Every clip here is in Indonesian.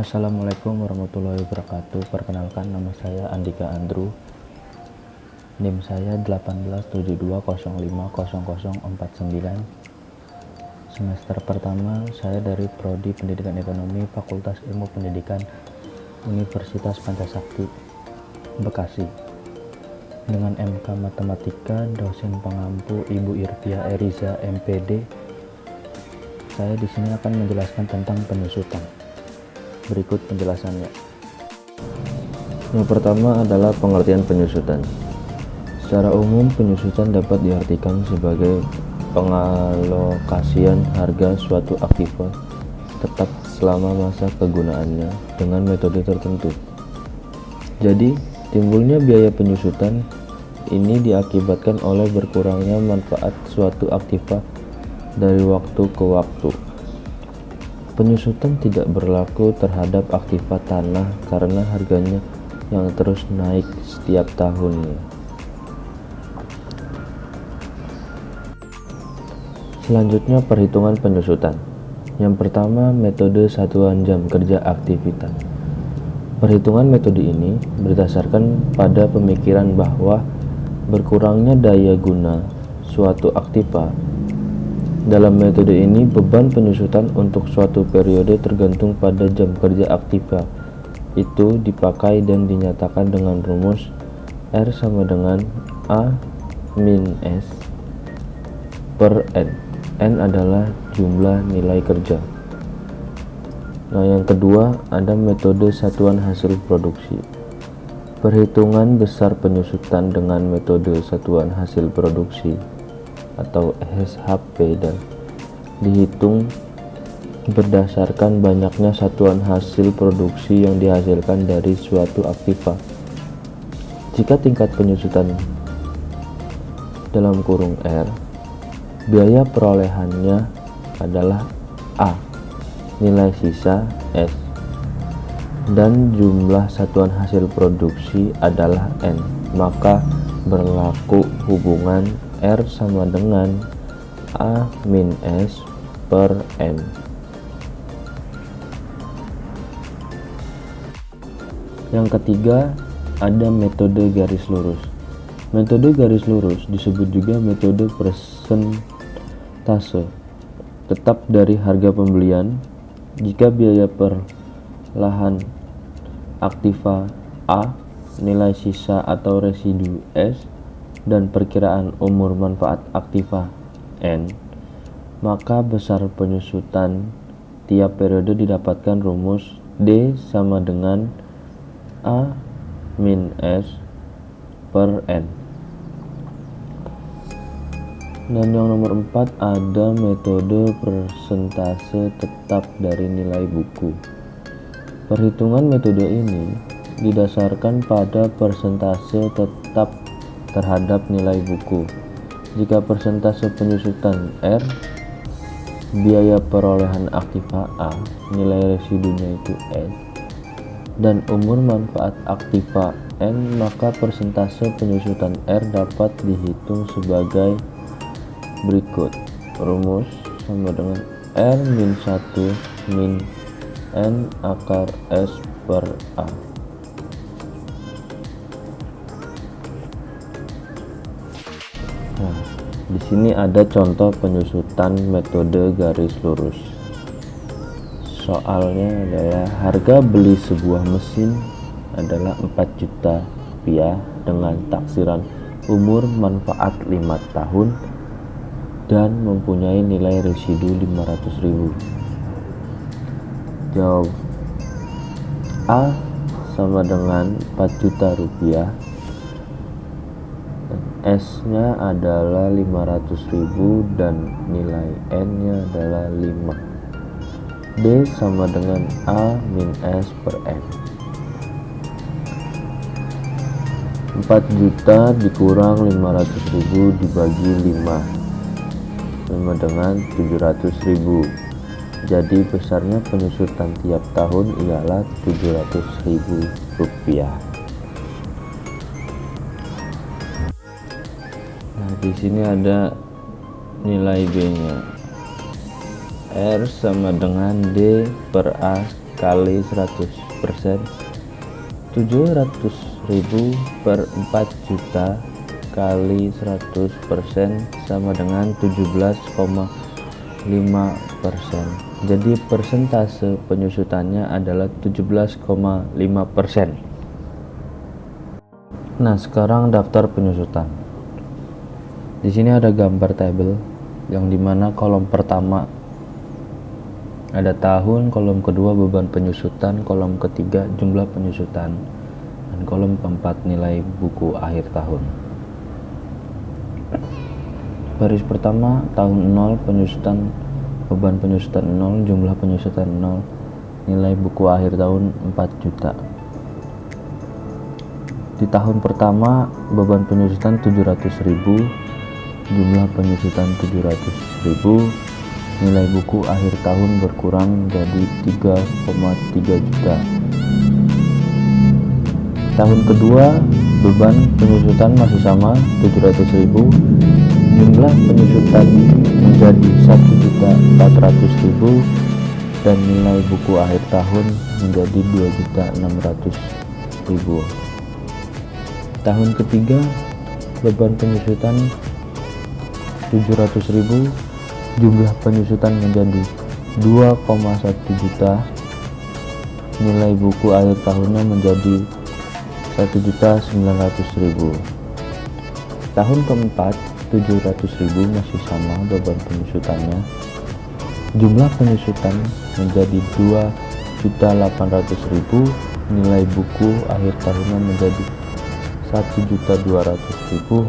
Assalamualaikum warahmatullahi wabarakatuh. Perkenalkan, nama saya Andika Andrew. NIM saya 1872050049. Semester pertama saya dari Prodi Pendidikan Ekonomi Fakultas Ilmu Pendidikan Universitas Pancasakti, Bekasi. Dengan MK Matematika, dosen pengampu Ibu Irvia Eriza MPD. Saya di sini akan menjelaskan tentang penyusutan. Berikut penjelasannya. Yang pertama adalah pengertian penyusutan. Secara umum, penyusutan dapat diartikan sebagai pengalokasian harga suatu aktiva tetap selama masa kegunaannya dengan metode tertentu. Jadi, timbulnya biaya penyusutan ini diakibatkan oleh berkurangnya manfaat suatu aktiva dari waktu ke waktu. Penyusutan tidak berlaku terhadap aktiva tanah karena harganya yang terus naik setiap tahunnya. Selanjutnya, perhitungan penyusutan. Yang pertama, metode satuan jam kerja aktivitas. Perhitungan metode ini berdasarkan pada pemikiran bahwa berkurangnya daya guna suatu aktiva. Dalam metode ini, beban penyusutan untuk suatu periode tergantung pada jam kerja aktiva itu dipakai dan dinyatakan dengan rumus R sama dengan A min S per N. N adalah jumlah nilai kerja. Nah, yang kedua ada metode satuan hasil produksi. Perhitungan besar penyusutan dengan metode satuan hasil produksi atau SHP dan dihitung berdasarkan banyaknya satuan hasil produksi yang dihasilkan dari suatu aktiva. Jika tingkat penyusutan dalam kurung R, biaya perolehannya adalah A, nilai sisa S, dan jumlah satuan hasil produksi adalah N, maka berlaku hubungan R sama dengan A min S per N. Yang ketiga, ada metode garis lurus. Metode garis lurus disebut juga metode persentase tetap dari harga pembelian jika biaya per lahan aktiva A, nilai sisa atau residu S, dan perkiraan umur manfaat aktiva N, maka besar penyusutan tiap periode didapatkan rumus D sama dengan A min S per N. Dan yang nomor 4 ada metode persentase tetap dari nilai buku. Perhitungan metode ini didasarkan pada persentase tetap terhadap nilai buku. Jika persentase penyusutan R, biaya perolehan aktiva A, nilai residunya itu S, dan umur manfaat aktiva N, maka persentase penyusutan R dapat dihitung sebagai berikut. Rumus sama dengan R min 1 min N akar S per A. Nah, di sini ada contoh penyusutan metode garis lurus. Soalnya adalah harga beli sebuah mesin adalah 4 juta rupiah dengan taksiran umur manfaat 5 tahun dan mempunyai nilai residu 500.000. Jawab A sama dengan 4 juta rupiah. S-nya adalah 500.000 dan nilai N-nya adalah 5. D sama dengan A min S per N. 4 juta dikurang 500.000 dibagi 5 sama dengan 700.000. Jadi besarnya penyusutan tiap tahun ialah 700.000 rupiah. Nah, di sini ada nilai B-nya. R sama dengan D per A kali 100%, 700.000 per 4 juta kali 100% sama dengan 17,5%. Jadi persentase penyusutannya adalah 17,5%. Nah, sekarang daftar penyusutan. Di sini ada gambar tabel yang dimana kolom pertama ada tahun, kolom kedua beban penyusutan, kolom ketiga jumlah penyusutan, dan kolom keempat nilai buku akhir tahun. Baris pertama tahun 0, penyusutan, beban penyusutan 0, jumlah penyusutan 0, nilai buku akhir tahun 4 juta. Di tahun pertama beban penyusutan 700.000, jumlah penyusutan 700.000, nilai buku akhir tahun berkurang jadi 3,3 juta. Tahun kedua beban penyusutan masih sama 700.000, jumlah penyusutan menjadi 1.400.000 dan nilai buku akhir tahun menjadi 2.600.000. Tahun ketiga beban penyusutan 700.000, jumlah penyusutan menjadi 2,1 juta, nilai buku akhir tahunnya menjadi 1.900.000. Tahun keempat 700.000 masih sama beban penyusutannya, jumlah penyusutan menjadi 2.800.000, nilai buku akhir tahunnya menjadi 1.200.000.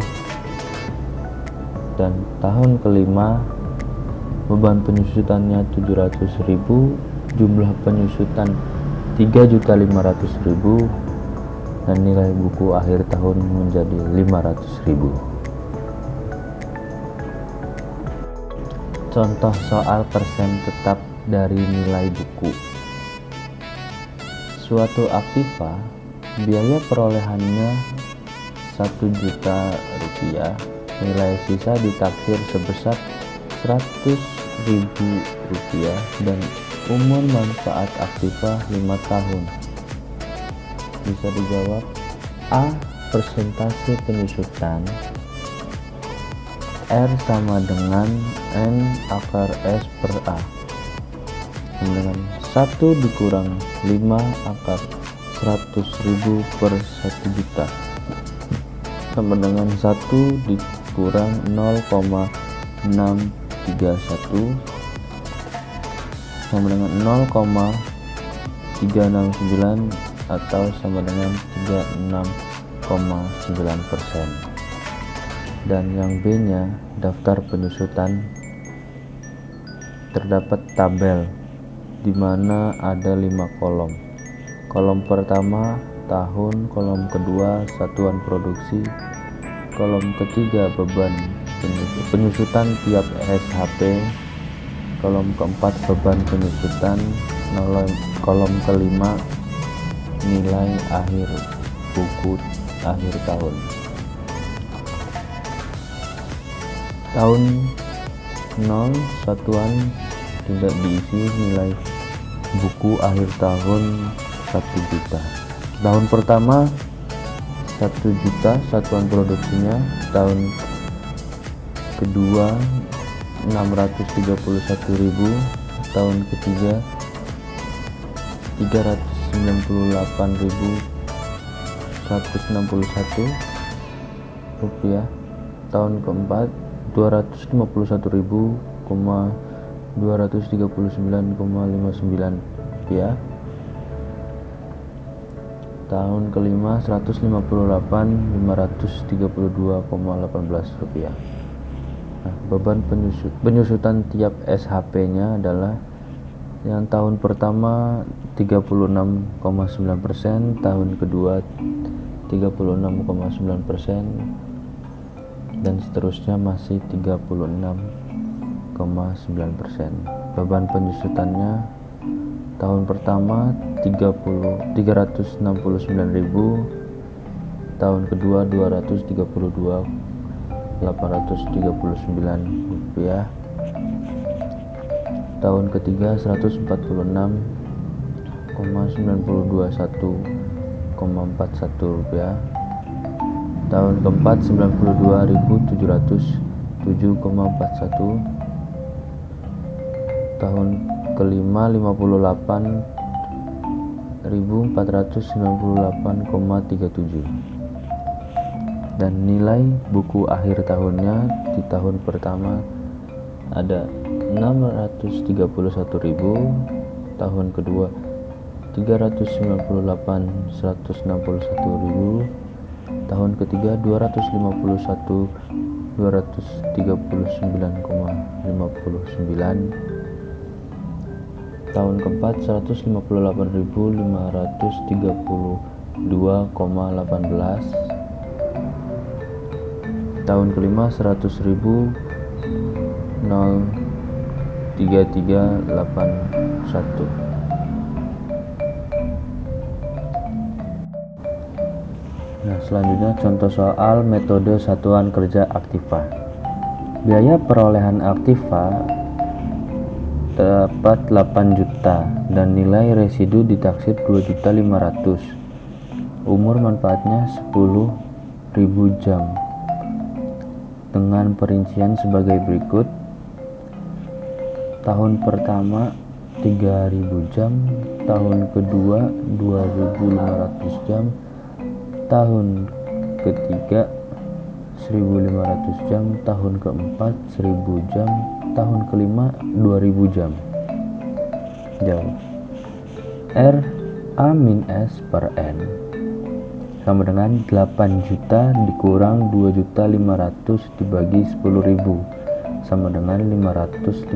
Dan tahun kelima beban penyusutannya 700.000, jumlah penyusutan 3.500.000 dan nilai buku akhir tahun menjadi 500.000. Contoh soal persen tetap dari nilai buku. Suatu aktiva biaya perolehannya 1 juta rupiah, nilai sisa ditaksir sebesar 100.000 rupiah dan umur manfaat aktiva 5 tahun. Bisa dijawab. A. Persentase penyusutan R sama dengan N akar S per A dengan 1 dikurang 5 akar 100.000 per 1 juta sama dengan 1 dikurang 0,631 sama dengan 0,369 atau sama dengan 36,9%. Dan yang B nya daftar penyusutan. Terdapat tabel di mana ada 5 kolom. Kolom pertama tahun, kolom kedua satuan produksi, kolom ketiga beban penyusutan tiap SHP, kolom keempat beban penyusutan, kolom kelima nilai akhir buku akhir tahun. Tahun 0 satuan tidak diisi, nilai buku akhir tahun 1 juta. Tahun pertama 1 juta satuan produksinya, tahun kedua 631.000, tahun ketiga 398.161 rupiah, tahun keempat 251.239,59 rupiah, tahun kelima 158.532,18 rupiah. Nah, beban penyusutan tiap SHP nya adalah yang tahun pertama 36,9%, tahun kedua 36,9%, dan seterusnya masih 36,9%. Beban penyusutannya tahun pertama 369.000, tahun kedua 232.839 rupiah, tahun ketiga 146, rupiah. Tahun keempat 92.707,41. Tahun kelima 58.498,37. Dan nilai buku akhir tahunnya di tahun pertama ada 631.000, tahun kedua 398.161.000, tahun ketiga 251.239,59, tahun keempat 158.532,18, tahun kelima 100.03381. Nah, selanjutnya contoh soal metode satuan kerja aktiva. Biaya perolehan aktiva dapat 8 juta dan nilai residu ditaksir 2.500.000. Umur manfaatnya 10.000 jam. Dengan perincian sebagai berikut. Tahun pertama 3.000 jam, tahun kedua 2.500 jam, tahun ketiga 1.500 jam, tahun keempat 1.000 jam, tahun kelima 2.000 jam. Jawab. R A min S per N sama dengan 8 juta dikurang 2.500.000 dibagi 10.000 sama dengan 550.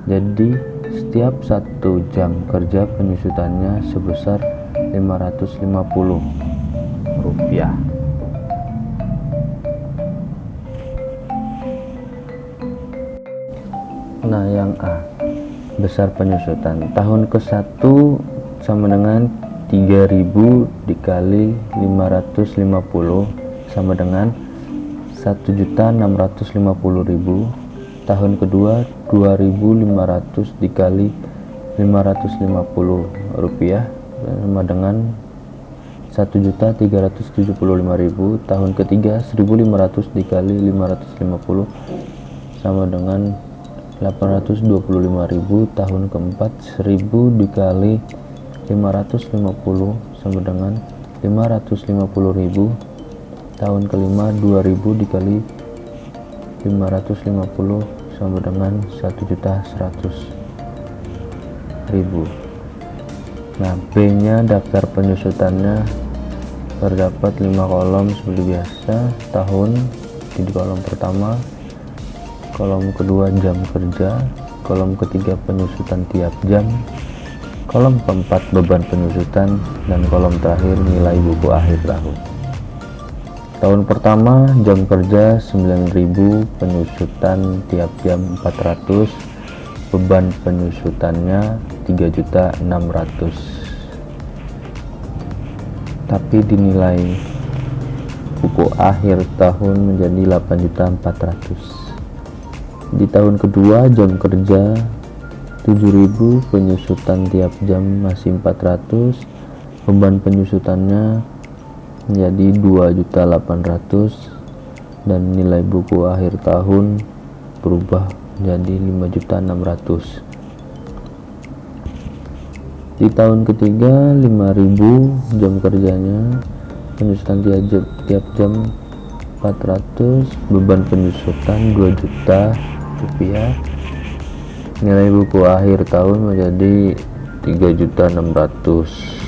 Jadi setiap 1 jam kerja penyusutannya sebesar 550 rupiah. Nah, yang A, besar penyusutan tahun ke-1 sama dengan 3.000 dikali 550 sama dengan 1.650.000. Tahun kedua 2.500 dikali 550 rupiah sama dengan 1.375.000. Tahun ketiga 1.500 dikali 550 sama dengan 825.000. Tahun keempat 1.000 dikali 550 sama dengan 550.000. Tahun kelima 2.000 dikali 550 sama dengan 1.100.000. Nah, B nya daftar penyusutannya terdapat 5 kolom seperti biasa. Tahun di kolom pertama, kolom kedua jam kerja, kolom ketiga penyusutan tiap jam, kolom keempat beban penyusutan, dan kolom terakhir nilai buku akhir tahun. Tahun pertama jam kerja 9.000, penyusutan tiap jam 400, beban penyusutannya 3.600.000, tapi dinilai buku akhir tahun menjadi 8.400.000. Di tahun kedua jam kerja 7.000, penyusutan tiap jam masih 400, beban penyusutannya menjadi 2.800.000 dan nilai buku akhir tahun berubah menjadi 5.600.000. Di tahun ketiga 5.000, jam kerjanya, penyusutan tiap jam 400, beban penyusutan 2 juta rupiah, nilai buku akhir tahun menjadi 3.600.000.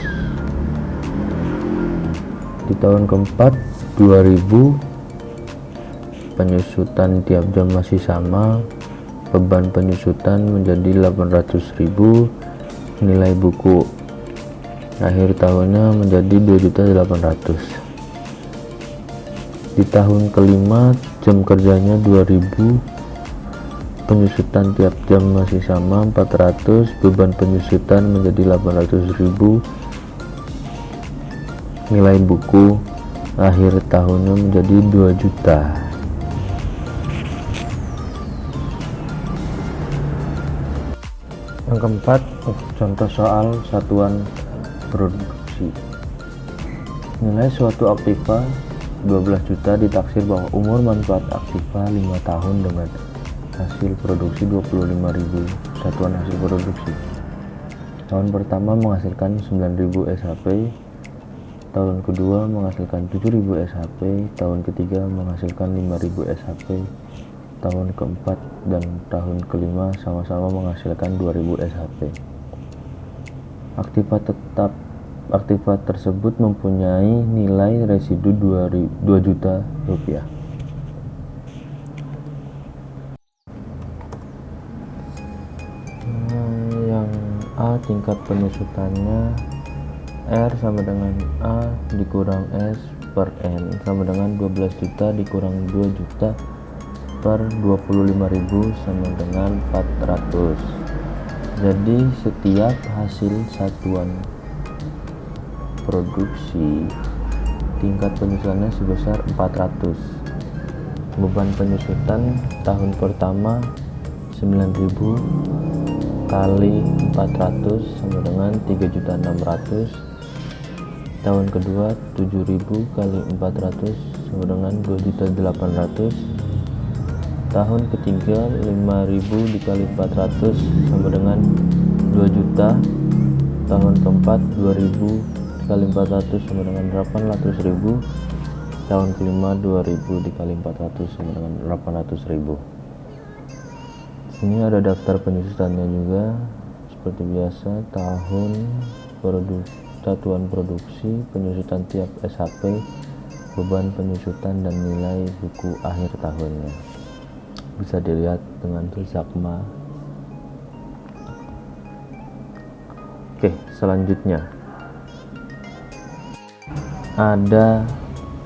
Di tahun keempat 2.000, penyusutan tiap jam masih sama, beban penyusutan menjadi 800.000, nilai buku akhir tahunnya menjadi 2.800.000. Di tahun kelima jam kerjanya 2.000, penyusutan tiap jam masih sama 400, beban penyusutan menjadi 800.000, nilai buku akhir tahunnya menjadi 2 juta. Yang keempat, contoh soal satuan produksi. Nilai suatu aktiva 12 juta ditaksir bahwa umur manfaat aktiva 5 tahun dengan hasil produksi 25.000 satuan hasil produksi. Tahun pertama menghasilkan 9.000 SHP, tahun kedua menghasilkan 7.000 SHP, tahun ketiga menghasilkan 5.000 SHP, tahun keempat dan tahun kelima sama-sama menghasilkan 2.000 SHP. Aktiva tersebut mempunyai nilai residu 2 juta rupiah. Yang A, tingkat penyusutannya R sama dengan A dikurang S per N sama dengan 12 juta dikurang 2 juta per 25.000 sama dengan 400. Jadi setiap hasil satuan produksi tingkat penyusutannya sebesar 400. Beban penyusutan tahun pertama 9.000 kali 400 sama dengan 3.600. Tahun kedua 7.000 kali 400 sama dengan 2.800. Tahun ketiga 5.000 dikali 400 sama dengan 2 juta. Tahun keempat 2.000 dikali 400 sama dengan 800.000. Tahun kelima 2.000 dikali 400 sama dengan 800.000. Sini ada daftar penyusutannya juga seperti biasa, tahun, satuan produksi, penyusutan tiap SHP, beban penyusutan dan nilai buku akhir tahunnya. Bisa dilihat dengan Zakma. Oke, selanjutnya ada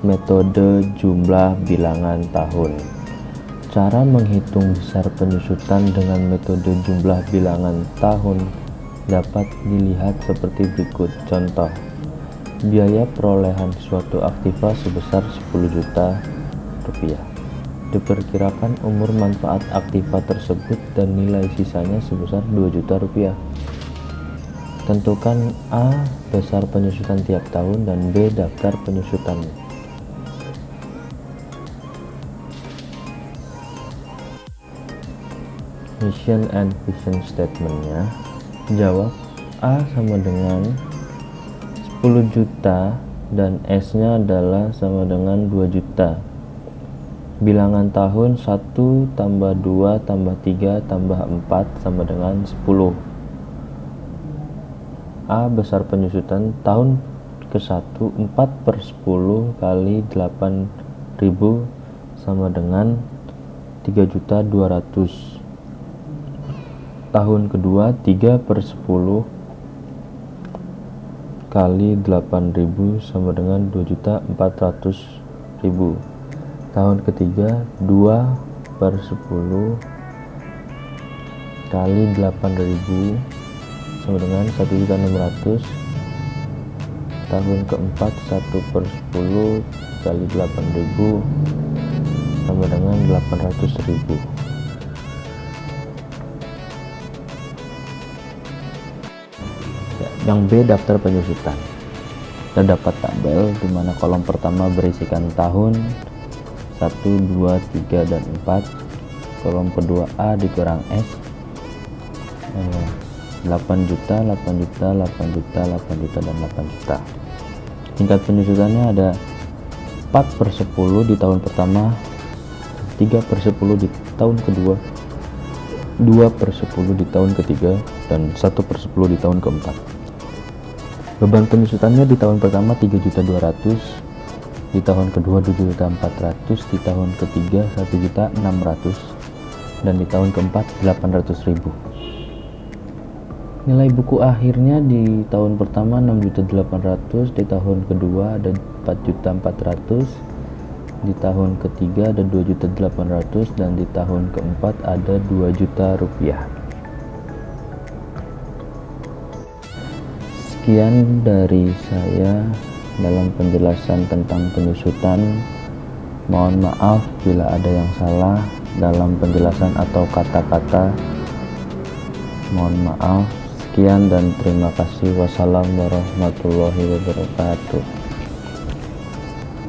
metode jumlah bilangan tahun. Cara menghitung besar penyusutan dengan metode jumlah bilangan tahun dapat dilihat seperti berikut. Contoh, biaya perolehan suatu aktiva sebesar 10 juta rupiah. Diperkirakan umur manfaat aktiva tersebut dan nilai sisanya sebesar 2 juta rupiah. Tentukan A, besar penyusutan tiap tahun, dan B, daftar penyusutannya. Mission and vision statementnya, jawab A sama dengan 10 juta dan S nya adalah sama dengan 2 juta. Bilangan tahun 1 tambah 2 tambah 3 tambah 4 sama dengan 10. A, besar penyusutan tahun ke-1 4/10 kali 8.000 sama dengan 3.200.000. Tahun kedua 3/10 kali 8.000 sama dengan 2.400.000. Tahun ketiga 2/10 kali 8.000 sama dengan 1.600.000. Tahun keempat 1/10 kali 8.000 sama dengan 800.000. Yang B, daftar penyusutan. Kita dapat tabel di mana kolom pertama berisikan tahun 1, 2, 3, dan 4. Kolom kedua A dikurang S 8 juta, 8 juta, 8 juta, 8 juta, dan 8 juta. Tingkat penyusutannya ada 4/10 di tahun pertama, 3/10 di tahun kedua, 2/10 di tahun ketiga, dan 1/10 di tahun keempat. Beban penyusutannya di tahun pertama 3.200.000, di tahun kedua 2.400.000, di tahun ketiga 1.600.000, dan di tahun keempat 800.000. Nilai buku akhirnya di tahun pertama 6.800.000, di tahun kedua ada 4.400.000, di tahun ketiga ada 2.800.000, dan di tahun keempat ada 2 juta rupiah. Sekian dari saya dalam penjelasan tentang penyusutan. Mohon maaf bila ada yang salah dalam penjelasan atau kata-kata. Mohon maaf. Sekian dan terima kasih. Wassalamu warahmatullahi wabarakatuh.